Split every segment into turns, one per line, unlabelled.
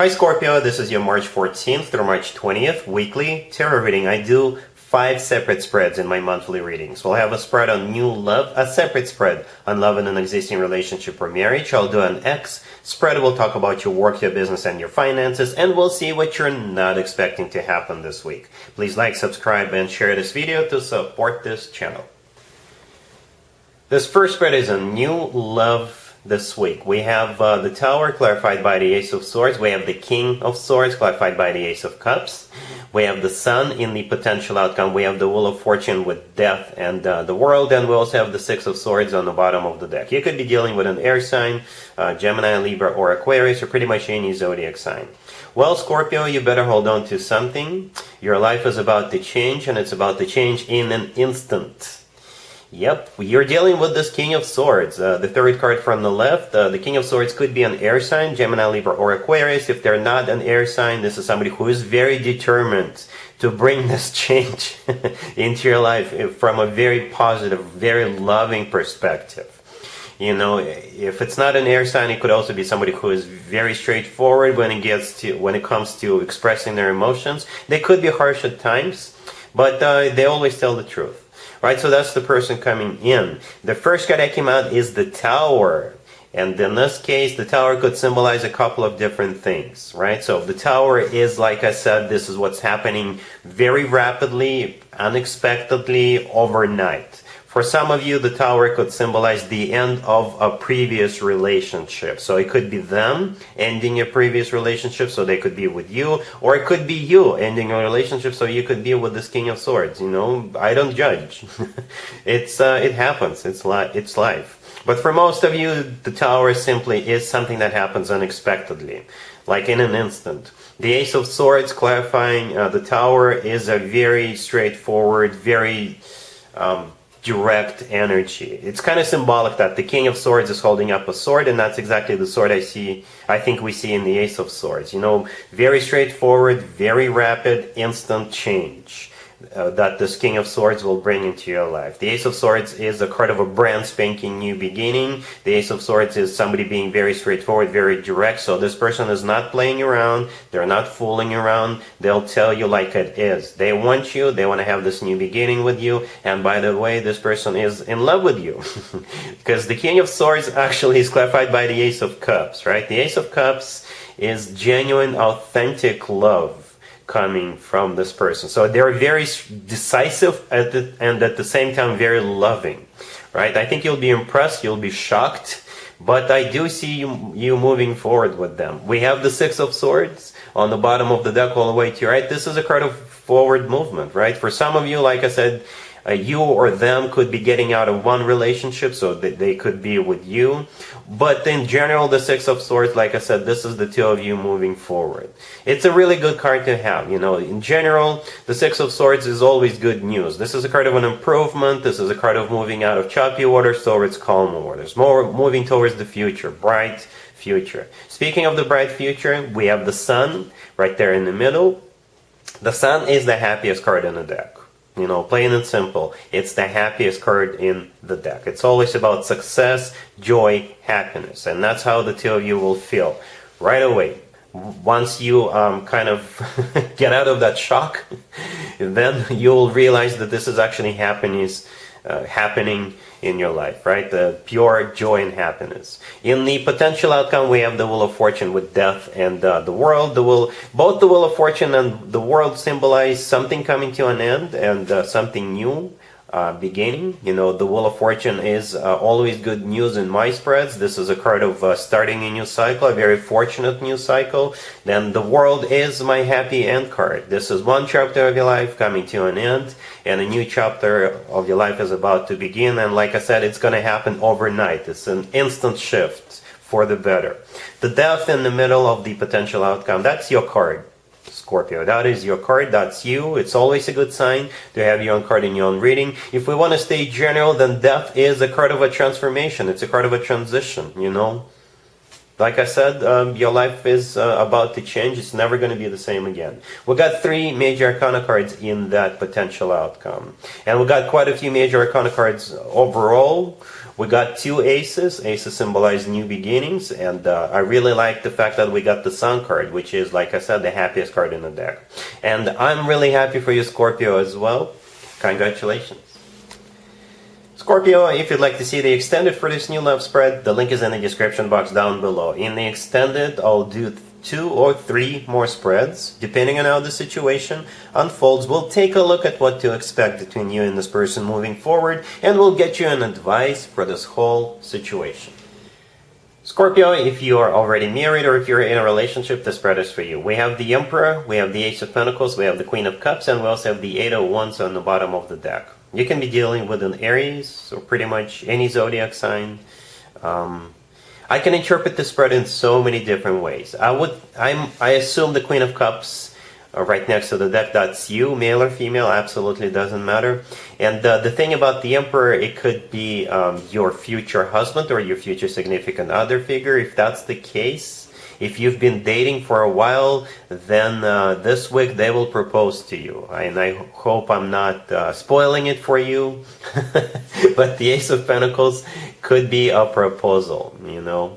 Hi Scorpio, this is your March 14th through March 20th weekly tarot reading. I do 5 separate spreads in my monthly readings. We'll have a spread on new love, a separate spread on love in an existing relationship or marriage. I'll do an X spread. We'll talk about your work, your business, and your finances, and we'll see what you're not expecting to happen this week. Please like, subscribe, and share this video to support this channel. This first spread is a new love this week. We have the Tower clarified by the Ace of Swords. We have the King of Swords clarified by the Ace of Cups. We have the Sun in the potential outcome. We have the Wheel of Fortune with Death and the World. And we also have the Six of Swords on the bottom of the deck. You could be dealing with an air sign, Gemini, Libra, or Aquarius, or pretty much any zodiac sign. Well, Scorpio, you better hold on to something. Your life is about to change, and it's about to change in an instant. Yep, you're dealing with this King of Swords. The third card from the left, the King of Swords could be an air sign, Gemini, Libra, or Aquarius. If they're not an air sign, this is somebody who is very determined to bring this change into your life from a very positive, very loving perspective. You know, if it's not an air sign, it could also be somebody who is very straightforward when it comes to expressing their emotions. They could be harsh at times, but they always tell the truth. Right, so that's the person coming in. The first card that came out is the Tower. And in this case, the Tower could symbolize a couple of different things, right? So the Tower is, like I said, this is what's happening very rapidly, unexpectedly, overnight. For some of you, the Tower could symbolize the end of a previous relationship. So it could be them ending a previous relationship, so they could be with you. Or it could be you ending a relationship, so you could be with this King of Swords. You know, I don't judge. It happens. It's life. But for most of you, the Tower simply is something that happens unexpectedly, like in an instant. The Ace of Swords clarifying the Tower is a very straightforward, very direct energy. It's kind of symbolic that the King of Swords is holding up a sword, and that's exactly the sword I think we see in the Ace of Swords. You know, very straightforward, very rapid, instant change that this King of Swords will bring into your life. The Ace of Swords is a card of a brand spanking new beginning. The Ace of Swords is somebody being very straightforward, very direct. So this person is not playing around. They're not fooling around. They'll tell you like it is. They want you. They want to have this new beginning with you. And by the way, this person is in love with you. Because the King of Swords actually is clarified by the Ace of Cups, right? The Ace of Cups is genuine, authentic love coming from this person. So they're very decisive and at the same time very loving, right? I think you'll be impressed, you'll be shocked, but I do see you moving forward with them. We have the Six of Swords on the bottom of the deck all the way to your right. This is a card of forward movement, right? For some of you, like I said, you or them could be getting out of one relationship, so that they could be with you. But in general, the Six of Swords, like I said, this is the two of you moving forward. It's a really good card to have. You know, in general, the Six of Swords is always good news. This is a card of an improvement. This is a card of moving out of choppy waters towards calm waters. More moving towards the future, bright future. Speaking of the bright future, we have the Sun right there in the middle. The Sun is the happiest card in the deck. You know, plain and simple, it's the happiest card in the deck. It's always about success, joy, happiness. And that's how the two of you will feel right away. Once you kind of get out of that shock, then you'll realize that this is actually happening in your life, right? The pure joy and happiness. In the potential outcome, we have the Wheel of Fortune with Death and the World. Both the Wheel of Fortune and the World symbolize something coming to an end and something new beginning. You know, the Wheel of Fortune is always good news in my spreads. This is a card of starting a new cycle, a very fortunate new cycle. Then the World is my happy end card. This is one chapter of your life coming to an end, and a new chapter of your life is about to begin. And like I said, it's going to happen overnight. It's an instant shift for the better. The Death in the middle of the potential outcome, that's your card, Scorpio. That is your card. That's you. It's always a good sign to have your own card in your own reading. If we want to stay general, then Death is a card of a transformation. It's a card of a transition, you know. like I said, your life is about to change. It's never going to be the same again. We got 3 major arcana cards in that potential outcome. And we got quite a few major arcana cards overall. We got 2 aces. Aces symbolize new beginnings. And I really like the fact that we got the Sun card, which is, like I said, the happiest card in the deck. And I'm really happy for you, Scorpio, as well. Congratulations. Scorpio, if you'd like to see the extended for this new love spread, the link is in the description box down below. In the extended, I'll do 2 or 3 more spreads, depending on how the situation unfolds. We'll take a look at what to expect between you and this person moving forward, and we'll get you an advice for this whole situation. Scorpio, if you are already married or if you're in a relationship, the spread is for you. We have the Emperor, we have the Ace of Pentacles, we have the Queen of Cups, and we also have the Eight of Wands on the bottom of the deck. You can be dealing with an Aries or pretty much any zodiac sign. I can interpret the spread in so many different ways. I assume the Queen of Cups right next to the deck, that's you, male or female, absolutely doesn't matter. And the thing about the Emperor, it could be your future husband or your future significant other figure. If that's the case, if you've been dating for a while, then this week they will propose to you. And I hope I'm not spoiling it for you. But the Ace of Pentacles could be a proposal, you know.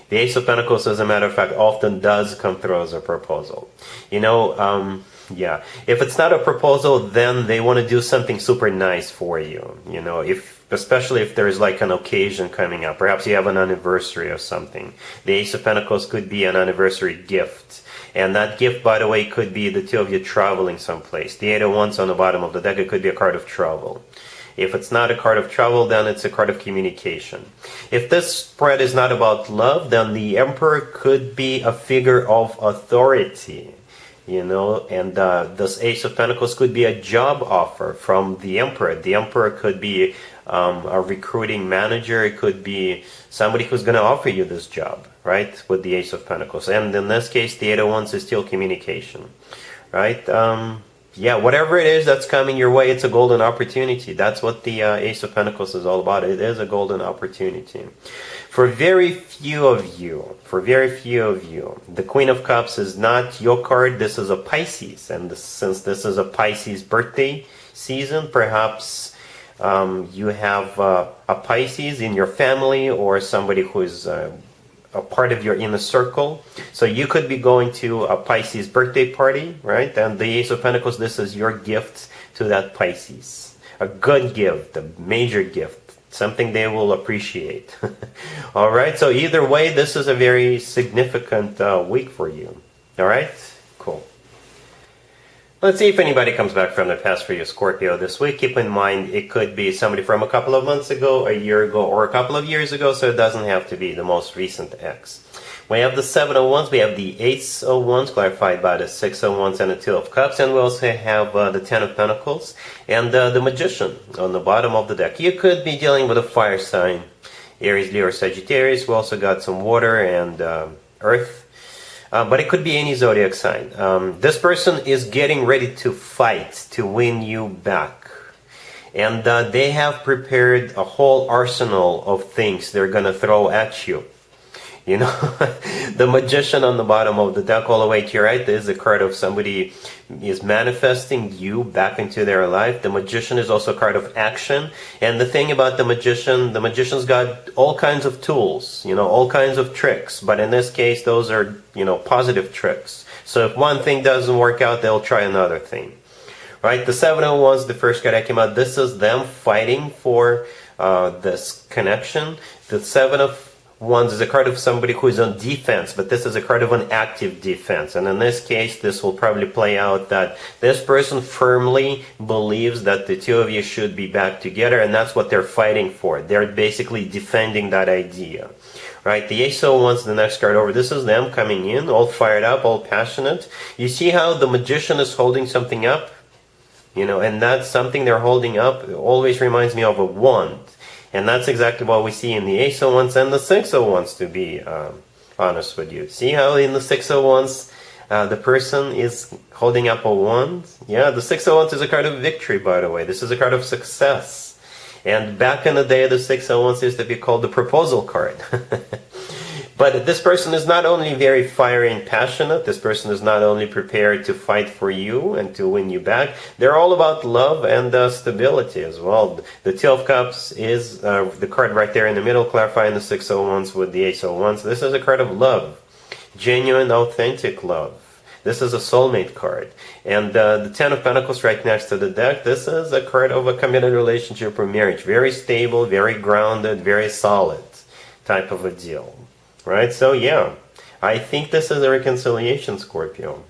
The Ace of Pentacles, as a matter of fact, often does come through as a proposal. You know, yeah. If it's not a proposal, then they want to do something super nice for you. You know, especially if there's like an occasion coming up. Perhaps you have an anniversary or something. The Ace of Pentacles could be an anniversary gift. And that gift, by the way, could be the 2 of you traveling someplace. The Eight of Wands on the bottom of the deck, it could be a card of travel. If it's not a card of travel, then it's a card of communication. If this spread is not about love, then the Emperor could be a figure of authority. You know, and this Ace of Pentacles could be a job offer from the Emperor. The Emperor could be a recruiting manager. It could be somebody who's going to offer you this job, right, with the Ace of Pentacles. And in this case, the Eight of Wands is still communication, right? Yeah, whatever it is that's coming your way, it's a golden opportunity. That's what the Ace of Pentacles is all about. It is a golden opportunity. For very few of you, the Queen of Cups is not your card. This is a Pisces. And since this is a Pisces birthday season, perhaps you have a Pisces in your family or somebody who is a part of your inner circle. So you could be going to a Pisces birthday party, right? And the Ace of Pentacles, this is your gift to that Pisces. A good gift, a major gift, something they will appreciate. All right, so either way, this is a very significant week for you. All right, cool. Let's see if anybody comes back from the past for you, Scorpio, this week. Keep in mind, it could be somebody from a couple of months ago, a year ago, or a couple of years ago, so it doesn't have to be the most recent ex. We have the Seven of Wands, we have the Ace of Wands, clarified by the Six of Wands and the Two of Cups, and we also have the Ten of Pentacles, and the Magician on the bottom of the deck. You could be dealing with a fire sign, Aries, Leo, or Sagittarius. We also got some water and earth. But it could be any zodiac sign. This person is getting ready to fight to win you back. And they have prepared a whole arsenal of things they're going to throw at you. You know, the Magician on the bottom of the deck all the way to your right is a card of somebody is manifesting you back into their life. The Magician is also a card of action. And the thing about the Magician's got all kinds of tools, you know, all kinds of tricks. But in this case, those are, you know, positive tricks. So if one thing doesn't work out, they'll try another thing. Right? The Seven of Wands, the first card that came out, this is them fighting for this connection. The Seven of Wands is a card of somebody who is on defense, but this is a card of an active defense. And in this case, this will probably play out that this person firmly believes that the two of you should be back together, and that's what they're fighting for. They're basically defending that idea. Right? The Ace of Wands, the next card over, this is them coming in, all fired up, all passionate. You see how the Magician is holding something up? You know, and that's something they're holding up. It always reminds me of a wand. And that's exactly what we see in the Ace of Wands and the Six of Wands, to be honest with you. See how in the Six of Wands, the person is holding up a wand? Yeah, the Six of Wands is a card of victory, by the way. This is a card of success. And back in the day, the Six of Wands used to be called the proposal card. But this person is not only very fiery and passionate, this person is not only prepared to fight for you and to win you back, they're all about love and stability as well. The Two of Cups is the card right there in the middle, clarifying the Six of Wands with the Ace of Wands. This is a card of love, genuine, authentic love. This is a soulmate card. And the Ten of Pentacles right next to the deck, this is a card of a committed relationship or marriage. Very stable, very grounded, very solid type of a deal. Right? So yeah, I think this is a reconciliation, Scorpio.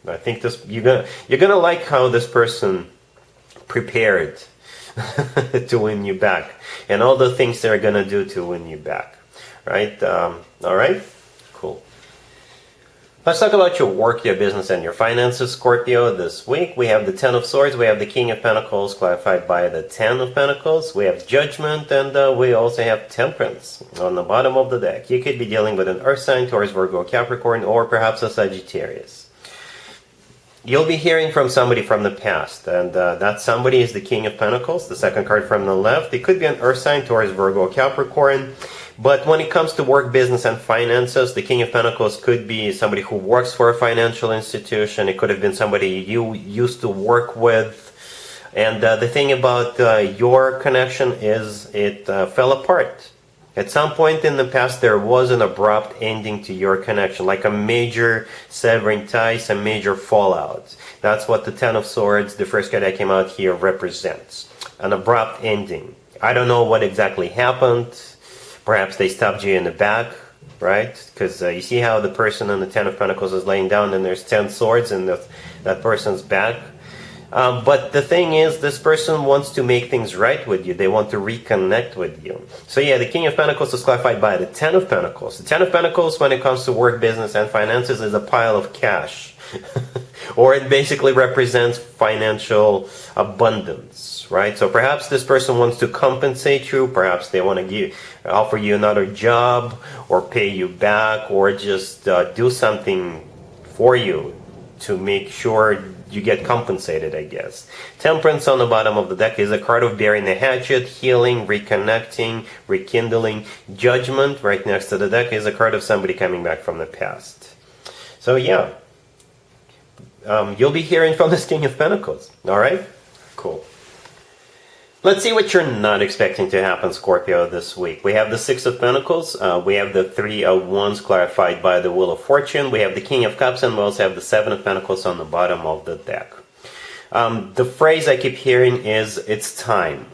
I think this you're gonna like how this person prepared to win you back, and all the things they're gonna do to win you back. Right? All right. Cool. Let's talk about your work, your business, and your finances, Scorpio. This week we have the Ten of Swords, we have the King of Pentacles, clarified by the Ten of Pentacles, we have Judgment, and we also have Temperance on the bottom of the deck. You could be dealing with an Earth sign, Taurus, Virgo, Capricorn, or perhaps a Sagittarius. You'll be hearing from somebody from the past, and that somebody is the King of Pentacles, the second card from the left. It could be an Earth sign, Taurus, Virgo, Capricorn. But when it comes to work, business, and finances, the King of Pentacles could be somebody who works for a financial institution. It could have been somebody you used to work with. And the thing about your connection is it fell apart. At some point in the past, there was an abrupt ending to your connection, like a major severing ties, a major fallout. That's what the Ten of Swords, the first card that came out here, represents. An abrupt ending. I don't know what exactly happened. Perhaps they stabbed you in the back, right? Because you see how the person on the Ten of Pentacles is laying down and there's 10 swords in that person's back. But the thing is, this person wants to make things right with you. They want to reconnect with you. So yeah, the King of Pentacles is clarified by the Ten of Pentacles. The Ten of Pentacles, when it comes to work, business, and finances, is a pile of cash. Or it basically represents financial abundance, right? So perhaps this person wants to compensate you. Perhaps they want to offer you another job, or pay you back, or just do something for you to make sure you get compensated, I guess. Temperance on the bottom of the deck is a card of burying the hatchet, healing, reconnecting, rekindling. Judgment right next to the deck is a card of somebody coming back from the past. So yeah. You'll be hearing from this King of Pentacles. Alright? Cool. Let's see what you're not expecting to happen, Scorpio, this week. We have the Six of Pentacles. We have the Three of Wands clarified by the Wheel of Fortune. We have the King of Cups, and we also have the Seven of Pentacles on the bottom of the deck. The phrase I keep hearing is, it's time.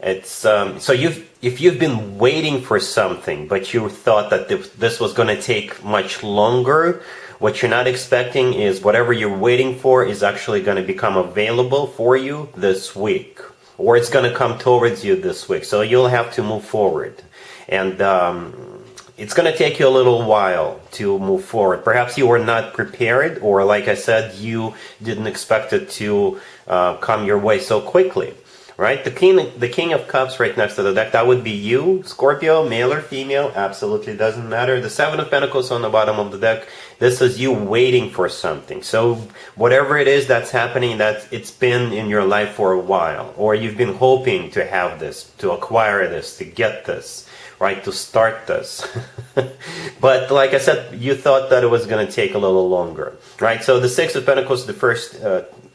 It's so if you've been waiting for something, but you thought that this was going to take much longer, what you're not expecting is whatever you're waiting for is actually going to become available for you this week. Or it's going to come towards you this week. So you'll have to move forward. And it's going to take you a little while to move forward. Perhaps you were not prepared, or like I said, you didn't expect it to come your way so quickly. Right? The King of Cups right next to the deck, that would be you, Scorpio, male or female, absolutely doesn't matter. The Seven of Pentacles on the bottom of the deck, this is you waiting for something. So whatever it is that's happening, it's been in your life for a while, or you've been hoping to have this, to acquire this, to get this, right, to start this. But like I said, you thought that it was going to take a little longer, right? So the Six of Pentacles, the first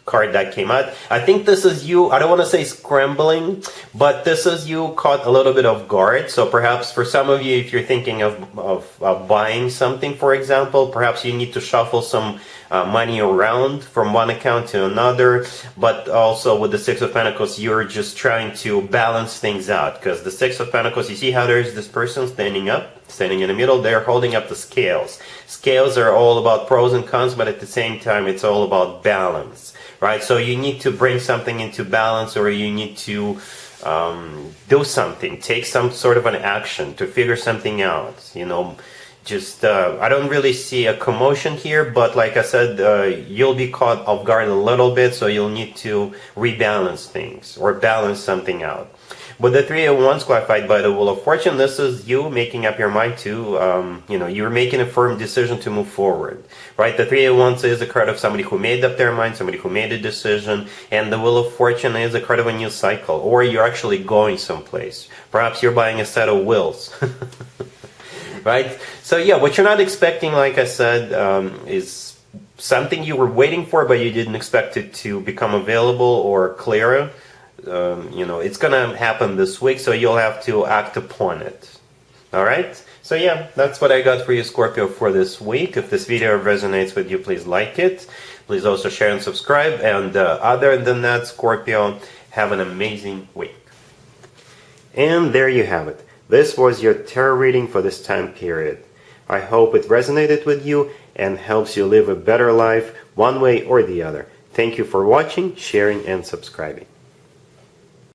card that came out. I think this is you, I don't want to say scrambling, but this is you caught a little bit off guard. So perhaps for some of you, if you're thinking of buying something, for example, perhaps you need to shuffle some money around from one account to another. But also with the Six of Pentacles, you're just trying to balance things out, because the Six of Pentacles, you see how there's this person standing in the middle, they're holding up the scales. Scales are all about pros and cons, but at the same time, it's all about balance. Right, so you need to bring something into balance, or you need to do something, take some sort of an action to figure something out. You know, just I don't really see a commotion here, but like I said, you'll be caught off guard a little bit, so you'll need to rebalance things or balance something out. With the Three of Wands clarified by the Wheel of Fortune, this is you making up your mind to, you're making a firm decision to move forward, right? The Three of Wands is a card of somebody who made up their mind, somebody who made a decision, and the Wheel of Fortune is a card of a new cycle, or you're actually going someplace. Perhaps you're buying a set of wheels, right? So yeah, what you're not expecting, like I said, is something you were waiting for, but you didn't expect it to become available or clearer. It's gonna happen this week, so you'll have to act upon it. All right? So yeah, that's what I got for you, Scorpio, for this week. If this video resonates with you, please like it. Please also share and subscribe. And other than that, Scorpio, have an amazing week. And there you have it. This was your tarot reading for this time period. I hope it resonated with you and helps you live a better life one way or the other. Thank you for watching, sharing, and subscribing.